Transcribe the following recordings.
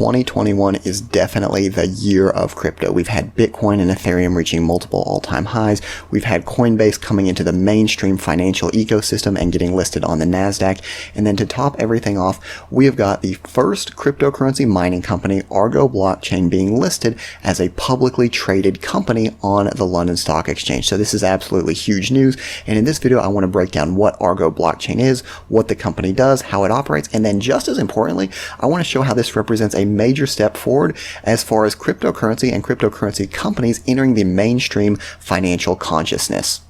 2021 is definitely the year of crypto. We've had Bitcoin and Ethereum reaching multiple all-time highs. We've had Coinbase coming into the mainstream financial ecosystem and getting listed on the NASDAQ. And then to top everything off, we have got the first cryptocurrency mining company, Argo blockchain, being listed as a publicly traded company on the London Stock Exchange. So this is absolutely huge news. And in this video, I want to break down what Argo blockchain is, what the company does, how it operates, and then just as importantly, I want to show how this represents a major step forward as far as cryptocurrency and cryptocurrency companies entering the mainstream financial consciousness.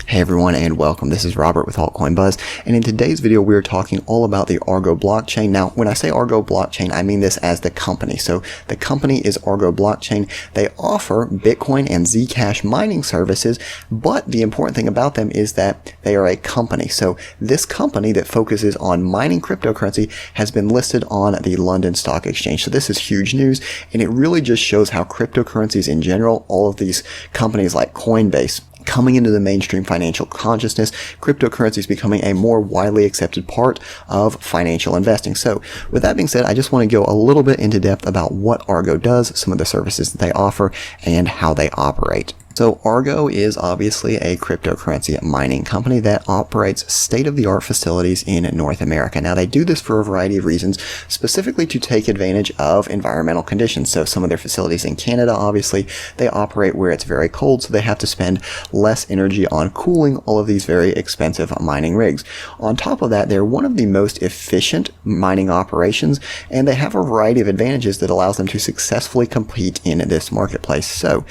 Hey everyone, and welcome. This is Robert with Altcoin Buzz, and in today's video we're talking all about the Argo blockchain. Now, when I say Argo blockchain, I mean this as the company. So the company is Argo blockchain. They offer Bitcoin and Zcash mining services, but the important thing about them is that they are a company. So this company that focuses on mining cryptocurrency has been listed on the London Stock Exchange. So this is huge news, and it really just shows how cryptocurrencies in general, all of these companies like Coinbase, coming into the mainstream financial consciousness, cryptocurrency is becoming a more widely accepted part of financial investing. So with that being said, I just want to go a little bit into depth about what Argo does, some of the services that they offer, and how they operate. So Argo is obviously a cryptocurrency mining company that operates state-of-the-art facilities in North America. Now, they do this for a variety of reasons, specifically to take advantage of environmental conditions. So some of their facilities in Canada, obviously, they operate where it's very cold, so they have to spend less energy on cooling all of these very expensive mining rigs. On top of that, they're one of the most efficient mining operations, and they have a variety of advantages that allows them to successfully compete in this marketplace. So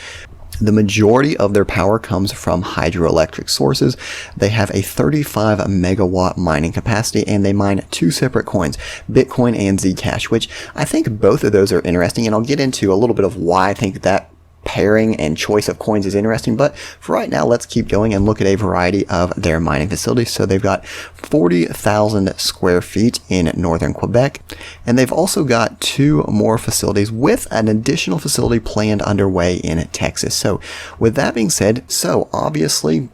the majority of their power comes from hydroelectric sources. They have a 35 megawatt mining capacity, and they mine two separate coins, Bitcoin and Zcash, which I think both of those are interesting, and I'll get into a little bit of why I think that pairing and choice of coins is interesting. But for right now, let's keep going and look at a variety of their mining facilities. So they've got 40,000 square feet in northern Quebec, and they've also got two more facilities with an additional facility planned underway in Texas. So with that being said, obviously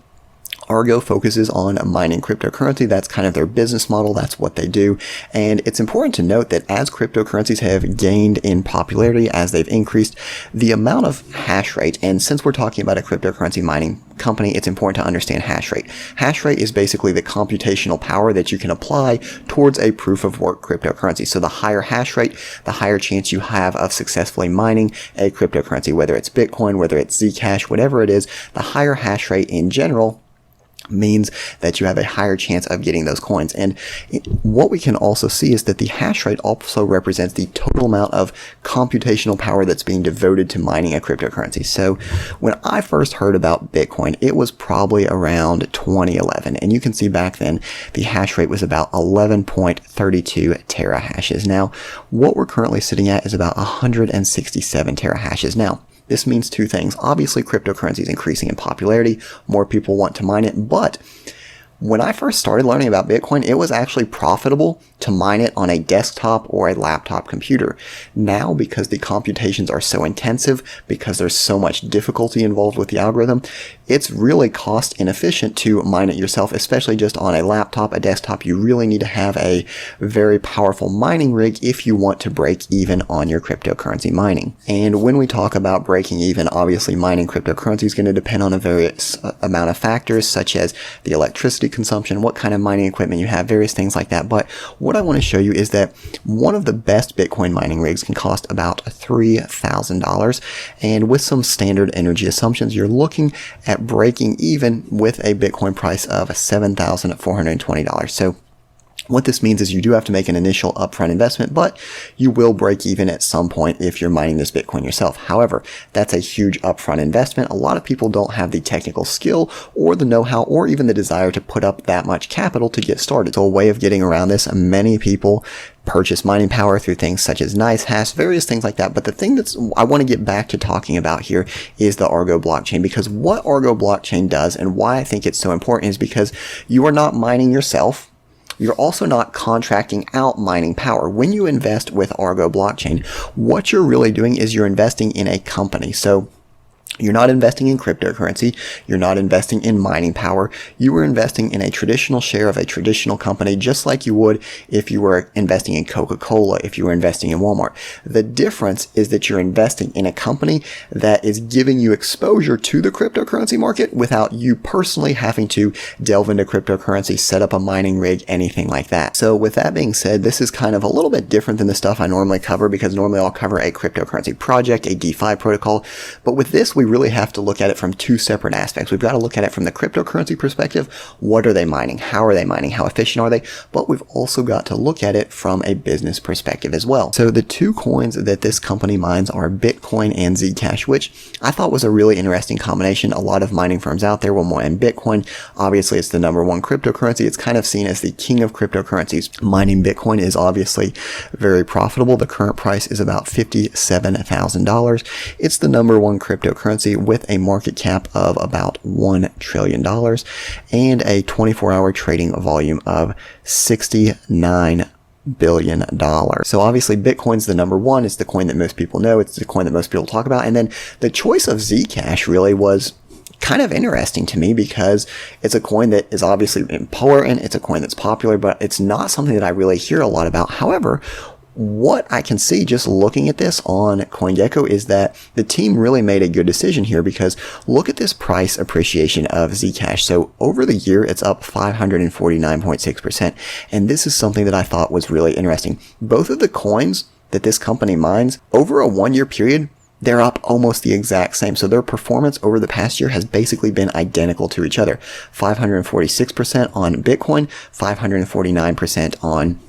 Argo focuses on mining cryptocurrency. That's kind of their business model. That's what they do. And it's important to note that as cryptocurrencies have gained in popularity, as they've increased, the amount of hash rate, and since we're talking about a cryptocurrency mining company, it's important to understand hash rate. Hash rate is basically the computational power that you can apply towards a proof of work cryptocurrency. So the higher hash rate, the higher chance you have of successfully mining a cryptocurrency, whether it's Bitcoin, whether it's Zcash, whatever it is, the higher hash rate in general means that you have a higher chance of getting those coins. And what we can also see is that the hash rate also represents the total amount of computational power that's being devoted to mining a cryptocurrency. So when I first heard about Bitcoin, it was probably around 2011. And you can see back then the hash rate was about 11.32 terahashes. Now, what we're currently sitting at is about 167 terahashes. Now, this means two things. Obviously, cryptocurrency is increasing in popularity. More people want to mine it. But when I first started learning about Bitcoin, it was actually profitable to mine it on a desktop or a laptop computer. Now, because the computations are so intensive, because there's so much difficulty involved with the algorithm, it's really cost inefficient to mine it yourself, especially just on a laptop, a desktop. You really need to have a very powerful mining rig if you want to break even on your cryptocurrency mining. And when we talk about breaking even, obviously mining cryptocurrency is going to depend on a various amount of factors, such as the electricity consumption, what kind of mining equipment you have, various things like that. But what I want to show you is that one of the best Bitcoin mining rigs can cost about $3,000. And with some standard energy assumptions, you're looking at breaking even with a Bitcoin price of $7,420. So what this means is you do have to make an initial upfront investment, but you will break even at some point if you're mining this Bitcoin yourself. However, that's a huge upfront investment. A lot of people don't have the technical skill or the know-how or even the desire to put up that much capital to get started. So a way of getting around this, many people purchase mining power through things such as NiceHash, various things like that. But the thing I want to get back to talking about here is the Argo blockchain, because what Argo blockchain does and why I think it's so important is because you are not mining yourself. You're also not contracting out mining power. When you invest with Argo blockchain, what you're really doing is you're investing in a company. So You're not investing in cryptocurrency. You're not investing in mining power. You are investing in a traditional share of a traditional company, just like you would if you were investing in Coca-Cola, if you were investing in Walmart. The difference is that you're investing in a company that is giving you exposure to the cryptocurrency market without you personally having to delve into cryptocurrency, set up a mining rig, anything like that. So with that being said, this is kind of a little bit different than the stuff I normally cover, because normally I'll cover a cryptocurrency project, a DeFi protocol. But with this, we really have to look at it from two separate aspects. We've got to look at it from the cryptocurrency perspective. What are they mining? How are they mining? How efficient are they? But we've also got to look at it from a business perspective as well. So the two coins that this company mines are Bitcoin and Zcash, which I thought was a really interesting combination. A lot of mining firms out there will mine Bitcoin. Obviously, it's the number one cryptocurrency. It's kind of seen as the king of cryptocurrencies. Mining Bitcoin is obviously very profitable. The current price is about $57,000. It's the number one cryptocurrency with a market cap of about $1 trillion and a 24-hour trading volume of $69 billion. So obviously Bitcoin's the number one. It's the coin that most people know. It's the coin that most people talk about. And then the choice of Zcash really was kind of interesting to me, because it's a coin that is obviously important. It's a coin that's popular, but it's not something that I really hear a lot about. However, what I can see just looking at this on CoinGecko is that the team really made a good decision here, because look at this price appreciation of Zcash. So over the year, it's up 549.6%. And this is something that I thought was really interesting. Both of the coins that this company mines over a 1-year period, they're up almost the exact same. So their performance over the past year has basically been identical to each other. 546% on Bitcoin, 549% on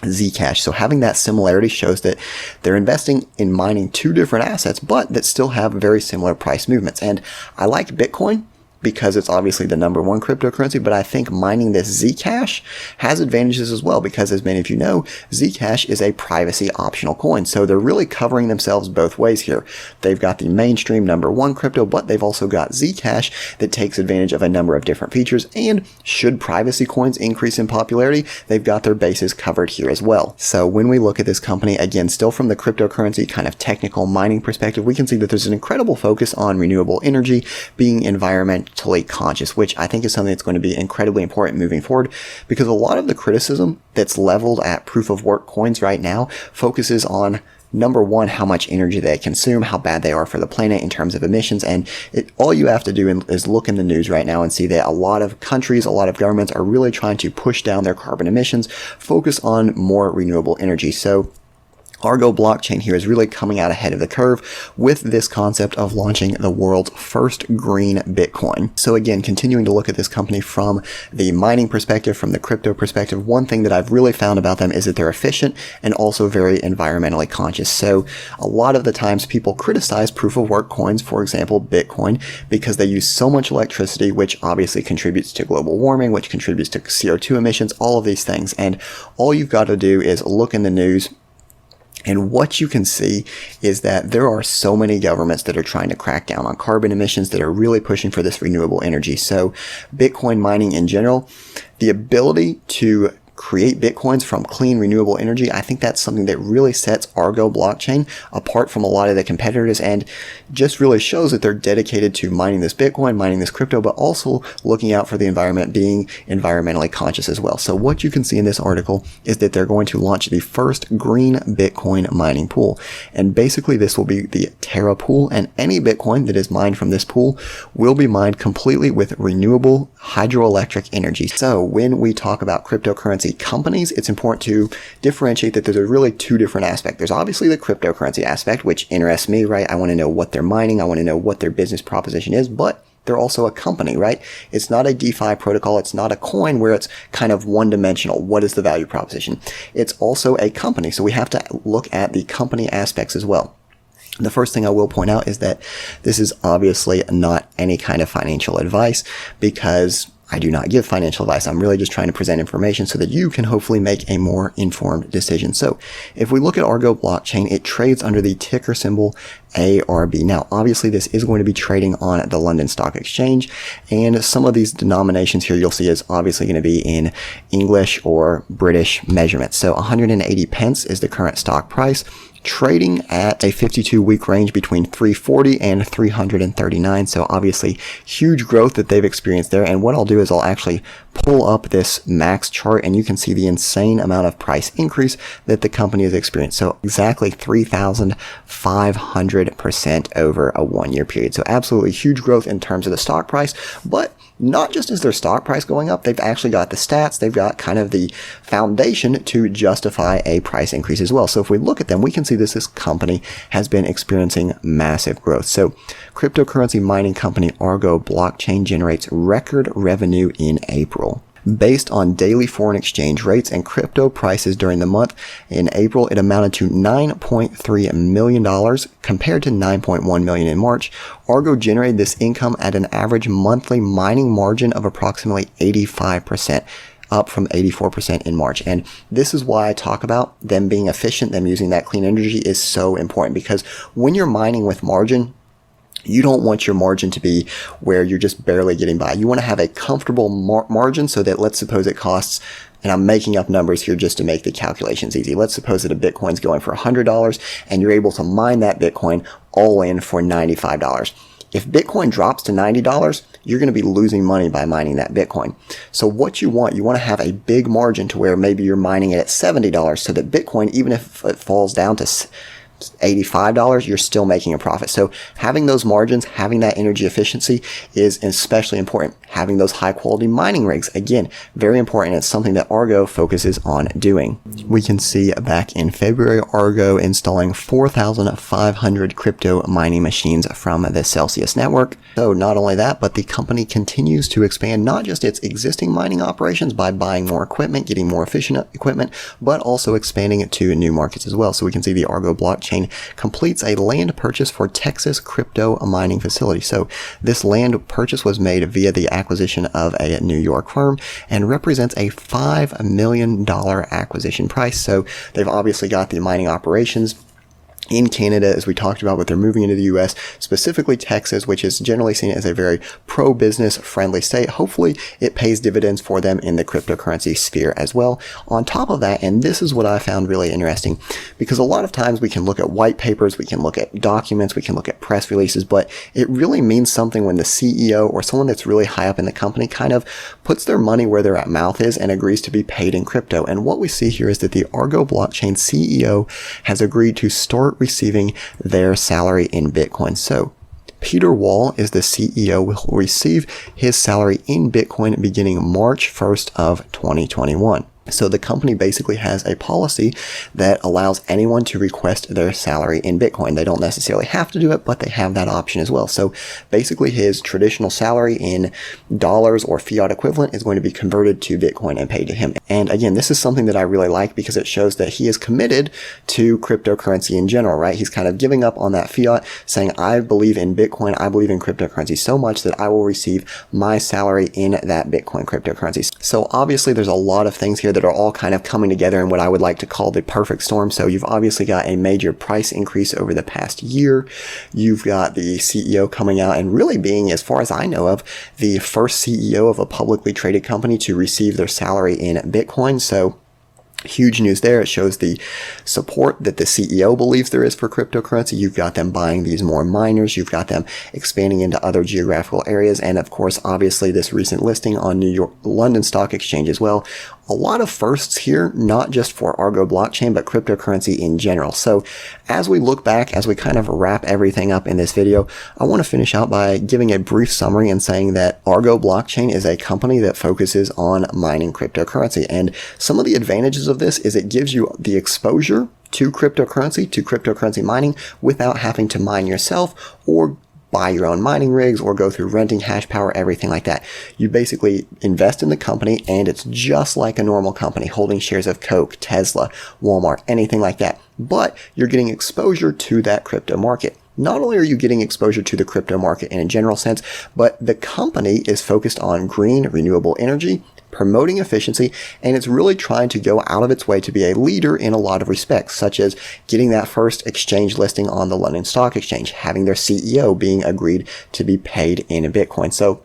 Zcash. So having that similarity shows that they're investing in mining two different assets, but that still have very similar price movements. And I like Bitcoin because it's obviously the number one cryptocurrency, but I think mining this Zcash has advantages as well, because as many of you know, Zcash is a privacy optional coin. So they're really covering themselves both ways here. They've got the mainstream number one crypto, but they've also got Zcash that takes advantage of a number of different features. And should privacy coins increase in popularity, they've got their bases covered here as well. So when we look at this company, again, still from the cryptocurrency kind of technical mining perspective, we can see that there's an incredible focus on renewable energy, being environmentally conscious, which I think is something that's going to be incredibly important moving forward, because a lot of the criticism that's leveled at proof of work coins right now focuses on, number one, how much energy they consume, how bad they are for the planet in terms of emissions. And all you have to do is look in the news right now and see that a lot of countries, a lot of governments are really trying to push down their carbon emissions, focus on more renewable energy. So Argo blockchain here is really coming out ahead of the curve with this concept of launching the world's first green Bitcoin. So again, continuing to look at this company from the mining perspective, from the crypto perspective, one thing that I've really found about them is that they're efficient and also very environmentally conscious. So a lot of the times people criticize proof of work coins, for example, Bitcoin, because they use so much electricity, which obviously contributes to global warming, which contributes to CO2 emissions, all of these things. And all you've got to do is look in the news, and what you can see is that there are so many governments that are trying to crack down on carbon emissions, that are really pushing for this renewable energy. So Bitcoin mining in general, the ability to create Bitcoins from clean renewable energy, I think that's something that really sets Argo blockchain apart from a lot of the competitors, and just really shows that they're dedicated to mining this Bitcoin, mining this crypto, but also looking out for the environment, being environmentally conscious as well. So what you can see in this article is that they're going to launch the first green Bitcoin mining pool. And basically this will be the Terra pool, and any Bitcoin that is mined from this pool will be mined completely with renewable hydroelectric energy. So when we talk about cryptocurrency companies, it's important to differentiate that there's really two different aspects. There's obviously the cryptocurrency aspect, which interests me, right? I want to know what they're mining. I want to know what their business proposition is, but they're also a company, right? It's not a DeFi protocol. It's not a coin where it's kind of one-dimensional. What is the value proposition? It's also a company. So we have to look at the company aspects as well. The first thing I will point out is that this is obviously not any kind of financial advice, because I do not give financial advice. I'm really just trying to present information so that you can hopefully make a more informed decision. So if we look at Argo blockchain, it trades under the ticker symbol ARB. Now, obviously, this is going to be trading on the London Stock Exchange, and some of these denominations here you'll see is obviously going to be in English or British measurements. So 180 pence is the current stock price. trading at a 52-week range between 340 and 339. So obviously huge growth that they've experienced there. And what I'll do is I'll actually pull up this max chart and you can see the insane amount of price increase that the company has experienced. So exactly 3,500% over a 1-year period. So absolutely huge growth in terms of the stock price, but not just is their stock price going up, they've actually got the stats, they've got kind of the foundation to justify a price increase as well. So if we look at them, we can see this company has been experiencing massive growth. So cryptocurrency mining company Argo Blockchain generates record revenue in April. Based on daily foreign exchange rates and crypto prices during the month, in April it amounted to $9.3 million compared to $9.1 million in March. Argo generated this income at an average monthly mining margin of approximately 85%. Up from 84% in March. And this is why I talk about them being efficient, them using that clean energy is so important, because when you're mining with margin, you don't want your margin to be where you're just barely getting by. You want to have a comfortable margin so that, let's suppose it costs, and I'm making up numbers here just to make the calculations easy. Let's suppose that a Bitcoin's going for $100 and you're able to mine that Bitcoin all in for $95. If Bitcoin drops to $90, you're going to be losing money by mining that Bitcoin. So what you want to have a big margin to where maybe you're mining it at $70 so that Bitcoin, even if it falls down to $85, you're still making a profit. So having those margins, having that energy efficiency is especially important. Having those high quality mining rigs, again, very important. It's something that Argo focuses on doing. We can see back in February, Argo installing 4,500 crypto mining machines from the Celsius network. So not only that, but the company continues to expand not just its existing mining operations by buying more equipment, getting more efficient equipment, but also expanding it to new markets as well. So we can see the Argo blockchain completes a land purchase for Texas crypto mining facility. So this land purchase was made via the acquisition of a New York firm and represents a $5 million acquisition price. So they've obviously got the mining operations in Canada, as we talked about, but they're moving into the US, specifically Texas, which is generally seen as a very pro-business friendly state. Hopefully it pays dividends for them in the cryptocurrency sphere as well. On top of that, and this is what I found really interesting, because a lot of times we can look at white papers, we can look at documents, we can look at press releases, but it really means something when the CEO or someone that's really high up in the company kind of puts their money where their mouth is and agrees to be paid in crypto. And what we see here is that the Argo blockchain CEO has agreed to start receiving their salary in Bitcoin. So Peter Wall is the CEO, will receive his salary in Bitcoin beginning March 1st of 2021. So the company basically has a policy that allows anyone to request their salary in Bitcoin. They don't necessarily have to do it, but they have that option as well. So basically his traditional salary in dollars or fiat equivalent is going to be converted to Bitcoin and paid to him. And again, this is something that I really like because it shows that he is committed to cryptocurrency in general, right? He's kind of giving up on that fiat, saying, I believe in Bitcoin, I believe in cryptocurrency so much that I will receive my salary in that Bitcoin cryptocurrency. So obviously there's a lot of things here that are all kind of coming together in what I would like to call the perfect storm. So you've obviously got a major price increase over the past year. You've got the CEO coming out and really being, as far as I know of, the first CEO of a publicly traded company to receive their salary in Bitcoin. So huge news there. It shows the support that the CEO believes there is for cryptocurrency. You've got them buying these more miners. You've got them expanding into other geographical areas. And of course, obviously this recent listing on London Stock Exchange as well. A lot of firsts here, not just for Argo blockchain, but cryptocurrency in general. So as we look back, as we kind of wrap everything up in this video, I want to finish out by giving a brief summary and saying that Argo blockchain is a company that focuses on mining cryptocurrency. And some of the advantages of this is it gives you the exposure to cryptocurrency mining without having to mine yourself or buy your own mining rigs or go through renting hash power, everything like that. You basically invest in the company and it's just like a normal company holding shares of Coke, Tesla, Walmart, anything like that. But you're getting exposure to that crypto market. Not only are you getting exposure to the crypto market in a general sense, but the company is focused on green, renewable energy, promoting efficiency, and it's really trying to go out of its way to be a leader in a lot of respects, such as getting that first exchange listing on the London Stock Exchange, having their CEO being agreed to be paid in Bitcoin. So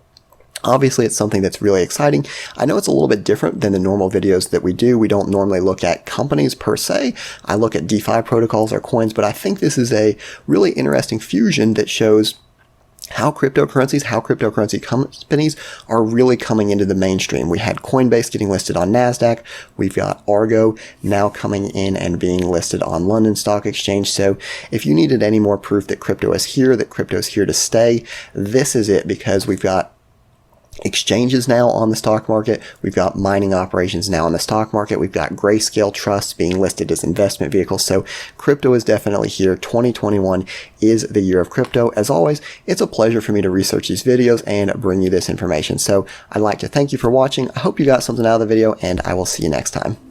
Obviously, it's something that's really exciting. I know it's a little bit different than the normal videos that we do. We don't normally look at companies per se. I look at DeFi protocols or coins, but I think this is a really interesting fusion that shows how cryptocurrency companies are really coming into the mainstream. We had Coinbase getting listed on NASDAQ. We've got Argo now coming in and being listed on London Stock Exchange. So if you needed any more proof that crypto is here, that crypto is here to stay, this is it, because we've got exchanges now on the stock market. We've got mining operations now on the stock market. We've got grayscale trusts being listed as investment vehicles. So crypto is definitely here. 2021 is the year of crypto. As always, it's a pleasure for me to research these videos and bring you this information. So I'd like to thank you for watching. I hope you got something out of the video, and I will see you next time.